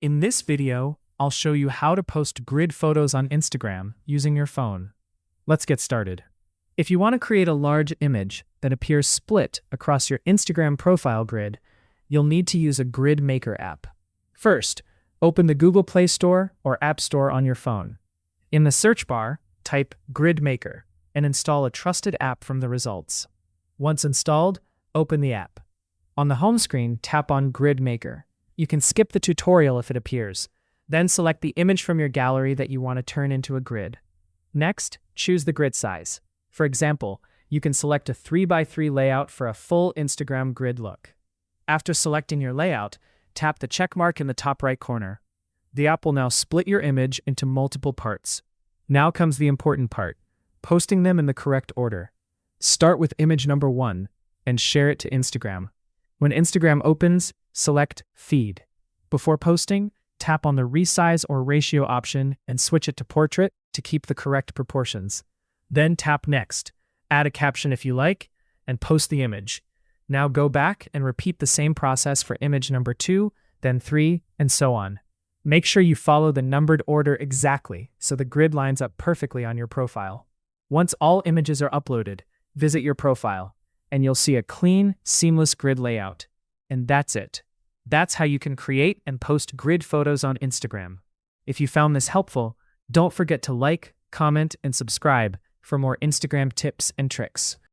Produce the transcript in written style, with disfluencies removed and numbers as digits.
In this video, I'll show you how to post grid photos on Instagram using your phone. Let's get started. If you want to create a large image that appears split across your Instagram profile grid, you'll need to use a Grid Maker app. First, open the Google Play Store or App Store on your phone. In the search bar, type Grid Maker and install a trusted app from the results. Once installed, open the app. On the home screen, tap on Grid Maker. You can skip the tutorial if it appears. Then select the image from your gallery that you want to turn into a grid. Next, choose the grid size. For example, you can select a 3x3 layout for a full Instagram grid look. After selecting your layout, tap the check mark in the top right corner. The app will now split your image into multiple parts. Now comes the important part, posting them in the correct order. Start with image number 1 and share it to Instagram. When Instagram opens, select Feed. Before posting, tap on the resize or ratio option and switch it to portrait to keep the correct proportions. Then tap Next, add a caption if you like, and post the image. Now go back and repeat the same process for image number 2, then 3, and so on. Make sure you follow the numbered order exactly so the grid lines up perfectly on your profile. Once all images are uploaded, visit your profile, and you'll see a clean, seamless grid layout. And that's it. That's how you can create and post grid photos on Instagram. If you found this helpful, don't forget to like, comment, and subscribe for more Instagram tips and tricks.